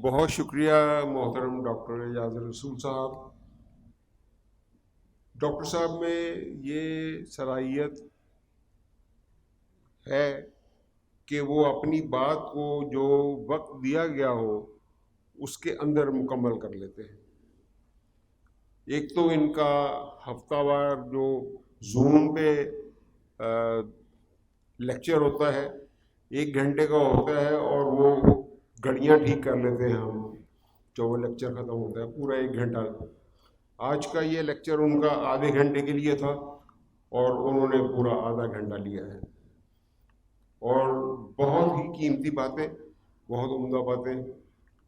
بہت شکریہ محترم ڈاکٹر اعجاز رسول صاحب. ڈاکٹر صاحب میں یہ صلاحیت ہے کہ وہ اپنی بات کو جو وقت دیا گیا ہو اس کے اندر مکمل کر لیتے ہیں. ایک تو ان کا ہفتہ وار جو زوم پہ لیکچر ہوتا ہے 1 گھنٹے کا ہوتا ہے اور وہ گھڑیاں ٹھیک کر لیتے ہیں ہم جب وہ لیکچر ختم ہوتا ہے پورا 1 گھنٹہ. آج کا یہ لیکچر ان کا آدھے گھنٹے کے لیے تھا اور انہوں نے پورا آدھا گھنٹہ لیا ہے اور بہت ہی قیمتی باتیں، بہت عمدہ باتیں.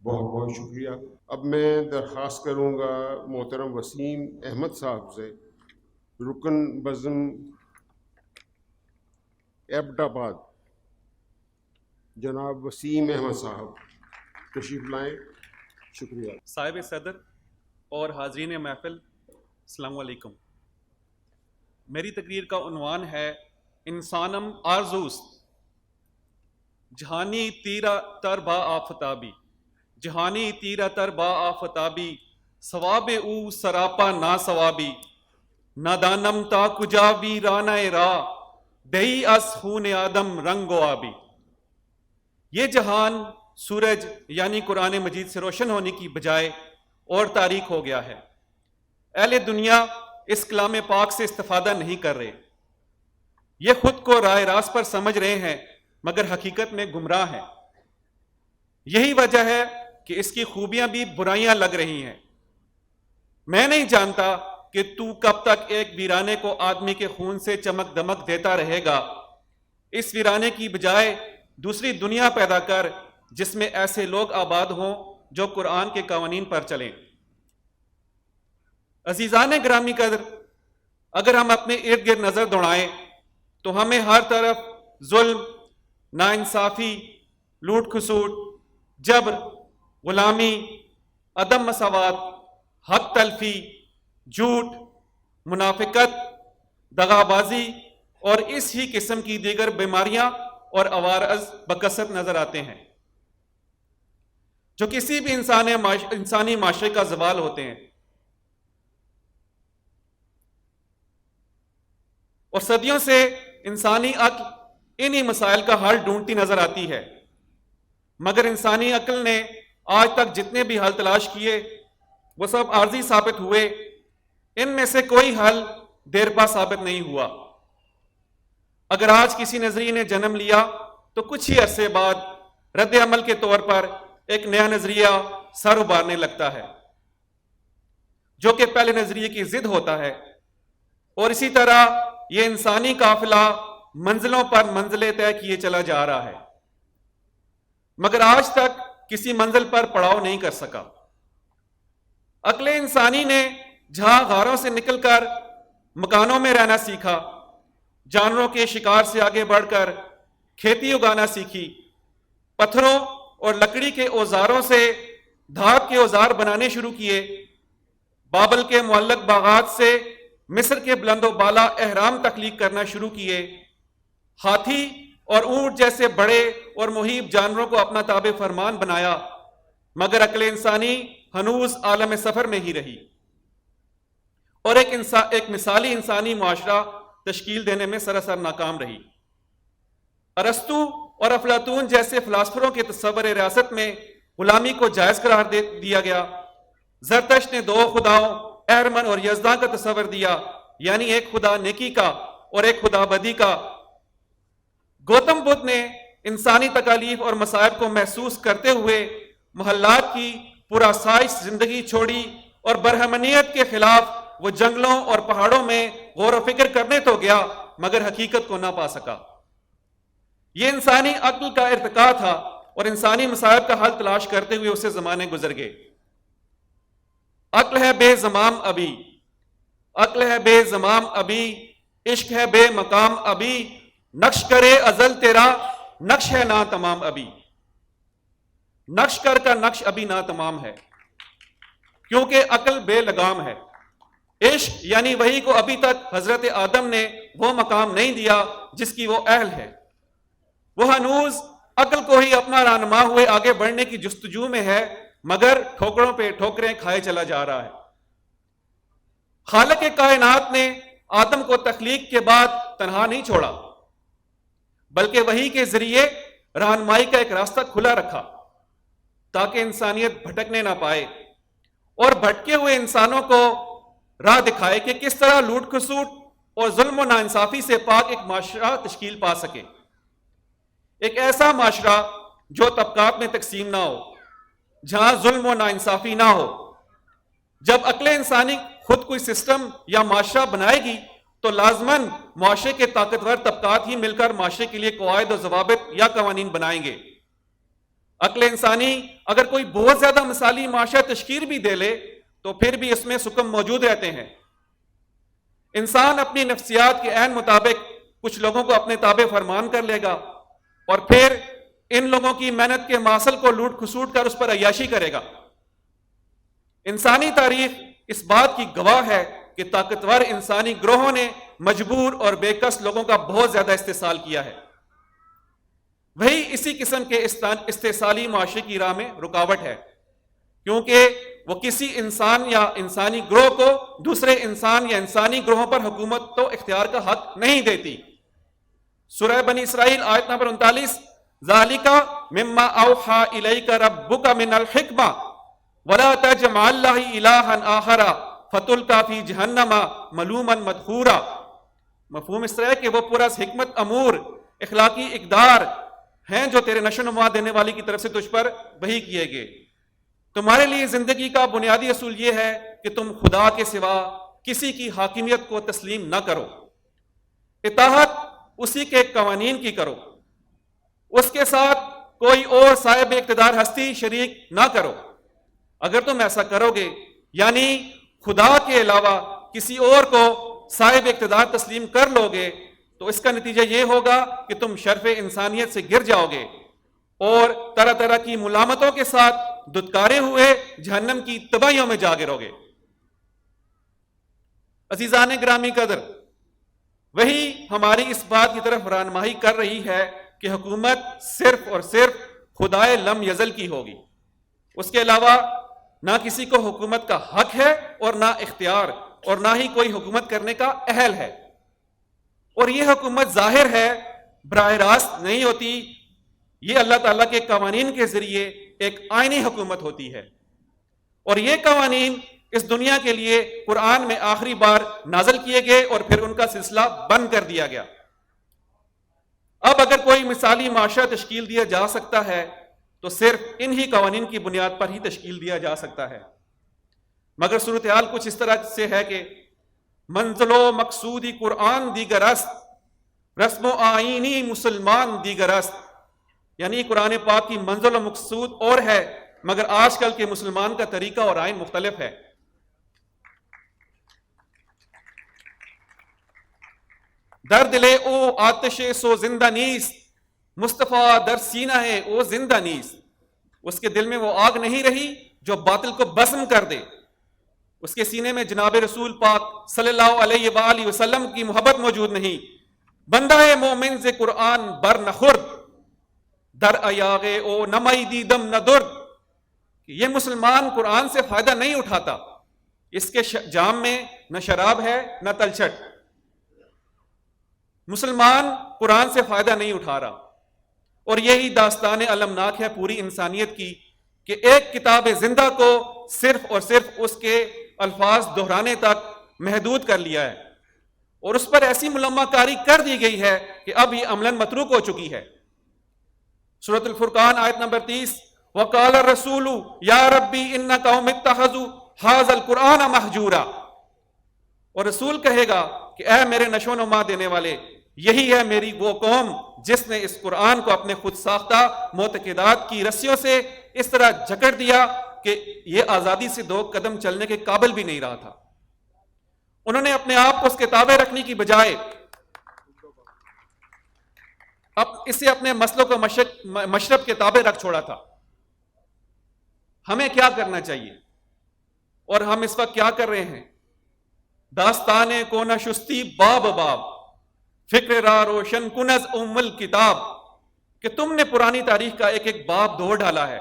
بہت بہت شکریہ. اب میں درخواست کروں گا محترم وسیم احمد صاحب سے، رکن بزم ایبٹ آباد، جناب وسیم احمد صاحب تشریف لائیں. شکریہ. صاحب صدر اور حاضرین محفل، السلام علیکم. میری تقریر کا عنوان ہے انسانم آرزوست، جہانی تیرا تر با آفتابی، جہانی تیرا تر با آفتابی، ثواب او سراپا نا ثوابی، نادانم تا کجا بھی رانا را، دہی اس خون آدم رنگ و آبی. یہ جہان سورج یعنی قرآن مجید سے روشن ہونے کی بجائے اور تاریک ہو گیا ہے. اہل دنیا اس کلام پاک سے استفادہ نہیں کر رہے. یہ خود کو راہ راست پر سمجھ رہے ہیں مگر حقیقت میں گمراہ ہیں. یہی وجہ ہے کہ اس کی خوبیاں بھی برائیاں لگ رہی ہیں. میں نہیں جانتا کہ تو کب تک ایک ویرانے کو آدمی کے خون سے چمک دمک دیتا رہے گا. اس ویرانے کی بجائے دوسری دنیا پیدا کر جس میں ایسے لوگ آباد ہوں جو قرآن کے قوانین پر چلیں. عزیزان گرامی قدر، اگر ہم اپنے ارد گرد نظر دوڑائیں تو ہمیں ہر طرف ظلم، ناانصافی، لوٹ کھسوٹ، جبر، غلامی، عدم مساوات، حق تلفی، جھوٹ، منافقت، دغابازی اور اس ہی قسم کی دیگر بیماریاں اور عوارض بکثرت نظر آتے ہیں جو کسی بھی انسانی معاشرے کا زوال ہوتے ہیں. اور صدیوں سے انسانی عقل انہی مسائل کا حل ڈھونڈتی نظر آتی ہے، مگر انسانی عقل نے آج تک جتنے بھی حل تلاش کیے وہ سب عارضی ثابت ہوئے. ان میں سے کوئی حل دیرپا ثابت نہیں ہوا. اگر آج کسی نظریے نے جنم لیا تو کچھ ہی عرصے بعد رد عمل کے طور پر ایک نیا نظریہ سر ابھارنے لگتا ہے جو کہ پہلے نظریے کی ضد ہوتا ہے. اور اسی طرح یہ انسانی قافلہ منزلوں پر منزلیں طے کیے چلا جا رہا ہے مگر آج تک کسی منزل پر پڑاؤ نہیں کر سکا. عقل انسانی نے جہاں غاروں سے نکل کر مکانوں میں رہنا سیکھا، جانوروں کے شکار سے آگے بڑھ کر کھیتی اگانا سیکھی، پتھروں اور لکڑی کے اوزاروں سے دھات کے اوزار بنانے شروع کیے، بابل کے معلق باغات سے مصر کے بلند و بالا اہرام تخلیق کرنا شروع کیے، ہاتھی اور اونٹ جیسے بڑے اور مہیب جانوروں کو اپنا تابع فرمان بنایا، مگر عقل انسانی ہنوز عالم سفر میں ہی رہی اور ایک مثالی انسانی معاشرہ تشکیل دینے میں سراسر ناکام رہی. ارسطو اور افلاطون جیسے فلاسفروں کے تصور ریاست میں غلامی کو جائز قرار دیا گیا. زرتشت نے 2 خداؤں اہرمن اور یزداں کا تصور دیا، یعنی ایک خدا نیکی کا اور ایک خدا بدی کا. گوتم بدھ نے انسانی تکالیف اور مصائب کو محسوس کرتے ہوئے محلات کی پرآسائش زندگی چھوڑی اور برہمنیت کے خلاف وہ جنگلوں اور پہاڑوں میں غور و فکر کرنے تو گیا مگر حقیقت کو نہ پا سکا. یہ انسانی عقل کا ارتقاء تھا اور انسانی مصائب کا حل تلاش کرتے ہوئے اسے زمانے گزر گئے. عقل ہے بے زمام ابھی، عقل ہے بے زمام ابھی، عشق ہے بے مقام ابھی، نقش کرے ازل تیرا نقش ہے نا تمام ابھی. نقش کر کا نقش ابھی نا تمام ہے کیونکہ عقل بے لگام ہے. عشق یعنی وہی کو ابھی تک حضرت آدم نے وہ مقام نہیں دیا جس کی وہ اہل ہے. وہ ہنوز عقل کو ہی اپنا رہنما ہوئے آگے بڑھنے کی جستجو میں ہے، مگر ٹھوکروں پہ ٹھوکریں کھائے چلا جا رہا ہے۔ خالق کائنات نے آدم کو تخلیق کے بعد تنہا نہیں چھوڑا، بلکہ وحی کے ذریعے رہنمائی کا ایک راستہ کھلا رکھا تاکہ انسانیت بھٹکنے نہ پائے، اور بھٹکے ہوئے انسانوں کو راہ دکھائے کہ کس طرح لوٹ کھسوٹ اور ظلم و ناانصافی سے پاک ایک معاشرہ تشکیل پا سکے، ایک ایسا معاشرہ جو طبقات میں تقسیم نہ ہو، جہاں ظلم و ناانصافی نہ ہو۔ جب عقل انسانی خود کوئی سسٹم یا معاشرہ بنائے گی تو لازماً معاشرے کے طاقتور طبقات ہی مل کر معاشرے کے لیے قواعد و ضوابط یا قوانین بنائیں گے۔ عقل انسانی اگر کوئی بہت زیادہ مثالی معاشرہ تشکیل بھی دے لے تو پھر بھی اس میں سکم موجود رہتے ہیں۔ انسان اپنی نفسیات کے عین مطابق کچھ لوگوں کو اپنے تابع فرمان کر لے گا اور پھر ان لوگوں کی محنت کے محصول کو لوٹ کھسوٹ کر اس پر عیاشی کرے گا۔ انسانی تاریخ اس بات کی گواہ ہے کہ طاقتور انسانی گروہوں نے مجبور اور بے کس لوگوں کا بہت زیادہ استحصال کیا ہے۔ وہی اسی قسم کے استحصالی معاشرے کی راہ میں رکاوٹ ہے، کیونکہ وہ کسی انسان یا انسانی گروہ کو دوسرے انسان یا انسانی گروہوں پر حکومت تو اختیار کا حق نہیں دیتی۔ سورہ بنی اسرائیل آیت نمبر 39، ذالک مما اوحی الیک ربک من الحکمہ ولا تجمع اللہ الہا آخر فتلقی فی جہنم ملوما مدحورا۔ مفہوم اس طرح ہے کہ وہ پرز حکمت امور اخلاقی اقدار ہیں جو تیرے نشو و نما دینے والی کی طرف سے تجھ پر وحی کیے گئے۔ تمہارے لیے زندگی کا بنیادی اصول یہ ہے کہ تم خدا کے سوا کسی کی حاکمیت کو تسلیم نہ کرو، اطاعت اسی کے قوانین کی کرو، اس کے ساتھ کوئی اور صاحب اقتدار ہستی شریک نہ کرو۔ اگر تم ایسا کرو گے، یعنی خدا کے علاوہ کسی اور کو صاحب اقتدار تسلیم کر لو گے، تو اس کا نتیجہ یہ ہوگا کہ تم شرف انسانیت سے گر جاؤ گے اور طرح طرح کی ملامتوں کے ساتھ دھتکارے ہوئے جہنم کی تباہیوں میں جا گرو گے۔ عزیزان گرامی قدر، وہی ہماری اس بات کی طرف رہنمائی کر رہی ہے کہ حکومت صرف اور صرف خدائے لم یزل کی ہوگی، اس کے علاوہ نہ کسی کو حکومت کا حق ہے اور نہ اختیار، اور نہ ہی کوئی حکومت کرنے کا اہل ہے۔ اور یہ حکومت ظاہر ہے، براہ راست نہیں ہوتی، یہ اللہ تعالیٰ کے قوانین کے ذریعے ایک آئینی حکومت ہوتی ہے، اور یہ قوانین اس دنیا کے لیے قرآن میں آخری بار نازل کیے گئے اور پھر ان کا سلسلہ بند کر دیا گیا۔ اب اگر کوئی مثالی معاشرہ تشکیل دیا جا سکتا ہے تو صرف انہی قوانین کی بنیاد پر ہی تشکیل دیا جا سکتا ہے، مگر صورتحال کچھ اس طرح سے ہے کہ منزل و مقصودی قرآن دیگر است، رسم و آئینی مسلمان دیگر است، یعنی قرآن پاک کی منزل و مقصود اور ہے، مگر آج کل کے مسلمان کا طریقہ اور آئین مختلف ہے۔ در دلے او آتش سو زندہ نیست، مصطفیٰ در سینہ ہے او زندہ نیست۔ اس کے دل میں وہ آگ نہیں رہی جو باطل کو بسم کر دے، اس کے سینے میں جناب رسول پاک صلی اللہ علیہ وآلہ وسلم کی محبت موجود نہیں۔ بندہ مومن سے قرآن بر نخورد، در ایاغ او نمائی دیدم ندرد۔ یہ مسلمان قرآن سے فائدہ نہیں اٹھاتا، اس کے جام میں نہ شراب ہے نہ تلچھٹ۔ مسلمان قرآن سے فائدہ نہیں اٹھا رہا، اور یہی داستان المناک ہے پوری انسانیت کی کہ ایک کتاب زندہ کو صرف اور صرف اس کے الفاظ دہرانے تک محدود کر لیا ہے، اور اس پر ایسی ملمہ کاری کر دی گئی ہے کہ اب یہ عملاً متروک ہو چکی ہے۔ سورۃ الفرقان آیت نمبر 30، وقال الرسول یا ربی ان قوم اتخذوا ھذا القرآن مہجورا۔ اور رسول کہے گا کہ اے میرے نشو و نما دینے والے، یہی ہے میری وہ قوم جس نے اس قرآن کو اپنے خود ساختہ معتقدات کی رسیوں سے اس طرح جکڑ دیا کہ یہ آزادی سے 2 قدم چلنے کے قابل بھی نہیں رہا تھا۔ انہوں نے اپنے آپ کو اس کے تابع رکھنے کی بجائے اب اسے اپنے مسلوں کو مشرب کے تابع رکھ چھوڑا تھا۔ ہمیں کیا کرنا چاہیے اور ہم اس وقت کیا کر رہے ہیں؟ داستان کو نشستی باب باب، فکر را روشن کنز ام الکتاب۔ کہ تم نے پرانی تاریخ کا ایک ایک باب دھو ڈالا ہے،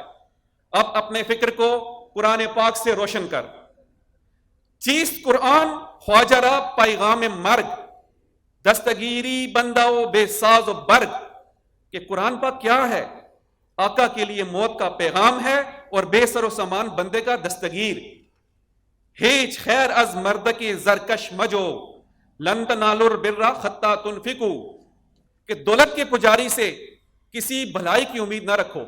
اب اپنے فکر کو قرآن پاک سے روشن کر۔ چیست قرآن خواجہ را پیغام مرگ، دستگیری بندہ و بے ساز و برگ، کہ قرآن پاک کیا ہے؟ آقا کے لیے موت کا پیغام ہے اور بے سر و سامان بندے کا دستگیر۔ ہیچ خیر از مرد کے زرکش مجو، لن تنالوا البر حتی تنفقوا، کہ دولت کے پجاری سے کسی بھلائی کی امید نہ رکھو۔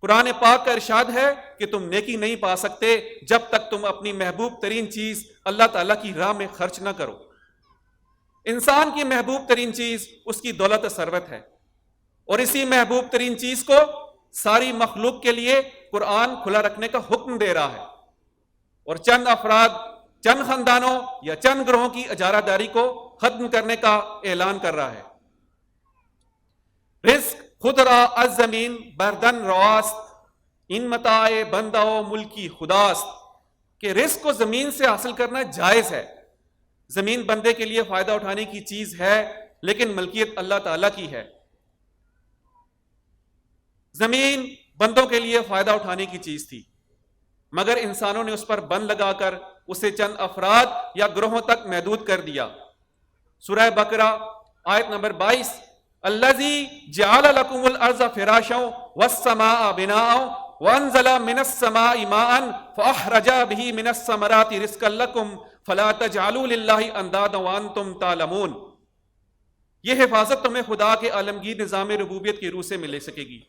قرآن پاک کا ارشاد ہے کہ تم نیکی نہیں پا سکتے جب تک تم اپنی محبوب ترین چیز اللہ تعالیٰ کی راہ میں خرچ نہ کرو۔ انسان کی محبوب ترین چیز اس کی دولت و ثروت ہے، اور اسی محبوب ترین چیز کو ساری مخلوق کے لیے قرآن کھلا رکھنے کا حکم دے رہا ہے، اور چند افراد، چند خاندانوں یا چند گروہوں کی اجارہ داری کو ختم کرنے کا اعلان کر رہا ہے۔ رزق خود را از زمین بردن رواست، ان متاع بندہ و ملکی خداست، کہ رزق کو زمین سے حاصل کرنا جائز ہے، زمین بندے کے لیے فائدہ اٹھانے کی چیز ہے، لیکن ملکیت اللہ تعالیٰ کی ہے۔ زمین بندوں کے لیے فائدہ اٹھانے کی چیز تھی، مگر انسانوں نے اس پر بند لگا کر اسے چند افراد یا گروہوں تک محدود کر دیا۔ سورہ بقرہ آیت نمبر 22، الذی جعل لکم الارض فراشا والسماء بناء وانزل من السماء ماء فاخرج به من الثمرات رزقا لکم فلا تجعلوا للہ اندادا وانتم تعلمون۔ یہ حفاظت تمہیں خدا کے عالمگیر نظام ربوبیت کی روح سے مل سکے گی،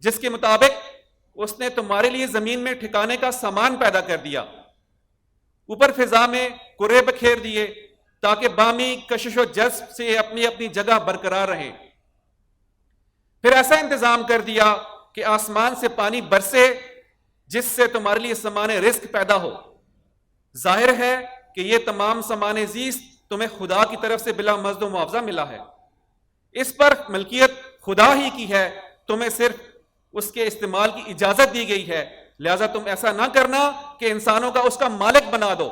جس کے مطابق اس نے تمہارے لیے زمین میں ٹھکانے کا سامان پیدا کر دیا، اوپر فضا میں کرے بکھیر دیے تاکہ بامی کشش و جذب سے اپنی اپنی جگہ برقرار رہیں، پھر ایسا انتظام کر دیا کہ آسمان سے پانی برسے جس سے تمہارے لیے سامان رزق پیدا ہو۔ ظاہر ہے کہ یہ تمام سامان زیست تمہیں خدا کی طرف سے بلا مزد و معاوضہ ملا ہے، اس پر ملکیت خدا ہی کی ہے، تمہیں صرف اس کے استعمال کی اجازت دی گئی ہے، لہذا تم ایسا نہ کرنا کہ انسانوں کا اس کا مالک بنا دو۔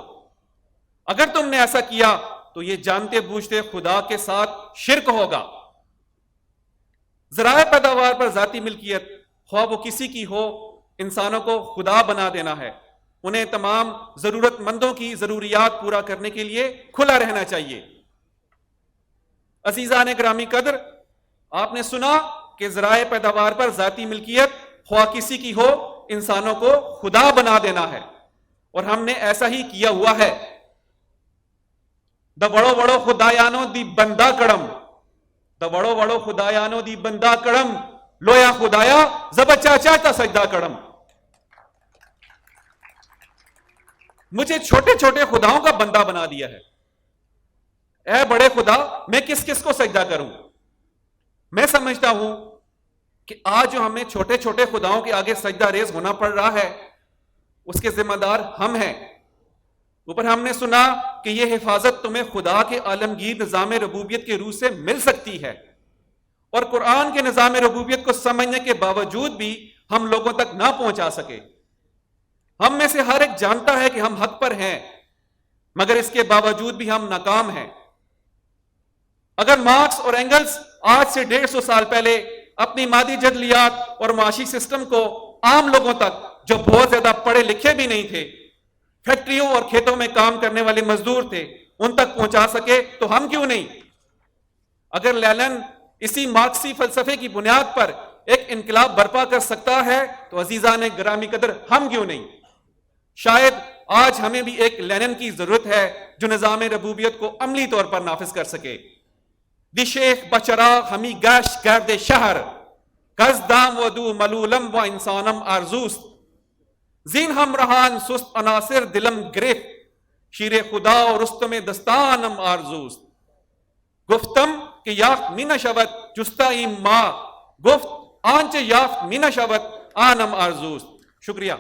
اگر تم نے ایسا کیا تو یہ جانتے بوجھتے خدا کے ساتھ شرک ہوگا۔ ذرائع پیداوار پر ذاتی ملکیت، خواہ وہ کسی کی ہو، انسانوں کو خدا بنا دینا ہے، انہیں تمام ضرورت مندوں کی ضروریات پورا کرنے کے لیے کھلا رہنا چاہیے۔ عزیزان گرامی قدر، آپ نے سنا کہ ذرائع پیداوار پر ذاتی ملکیت خواہ کسی کی ہو، انسانوں کو خدا بنا دینا ہے، اور ہم نے ایسا ہی کیا ہوا ہے۔ دا بڑو بڑو خدایانو دی بندہ کڑم، دا بڑو بڑو خدایانو دی بندہ کڑم، لویا خدایا زبا چاچا تا سجدہ کڑم۔ مجھے چھوٹے چھوٹے خداؤں کا بندہ بنا دیا ہے، اے بڑے خدا میں کس کس کو سجدہ کروں؟ میں سمجھتا ہوں کہ آج جو ہمیں چھوٹے چھوٹے خداؤں کے آگے سجدہ ریز ہونا پڑ رہا ہے، اس کے ذمہ دار ہم ہیں۔ اوپر ہم نے سنا کہ یہ حفاظت تمہیں خدا کے عالمگیر نظام ربوبیت کے روح سے مل سکتی ہے، اور قرآن کے نظام ربوبیت کو سمجھنے کے باوجود بھی ہم لوگوں تک نہ پہنچا سکے۔ ہم میں سے ہر ایک جانتا ہے کہ ہم حق پر ہیں، مگر اس کے باوجود بھی ہم ناکام ہیں۔ اگر مارکس اور اینگلز آج سے 150 سال پہلے اپنی مادی جدلیات اور معاشی سسٹم کو عام لوگوں تک، جو بہت زیادہ پڑھے لکھے بھی نہیں تھے، فیکٹریوں اور کھیتوں میں کام کرنے والے مزدور تھے، ان تک پہنچا سکے تو ہم کیوں نہیں؟ اگر لینن اسی مارکسی فلسفے کی بنیاد پر ایک انقلاب برپا کر سکتا ہے تو عزیزان گرامی قدر ہم کیوں نہیں؟ شاید آج ہمیں بھی ایک لینن کی ضرورت ہے جو نظام ربوبیت کو عملی طور پر نافذ کر سکے۔ دی شیخ بچراغ ہمی گش گرد شہر، کزدام ودو ملولم و انسانم آرزوست، زین ہم رہان سست عناصر دلم گرفت، شیر خدا و رستم دستانم آرزوست، گفتم کہ یافت می نشود جستا ایم ما، گفت آنچه یافت می نشود آنم آرزوست۔ شکریہ۔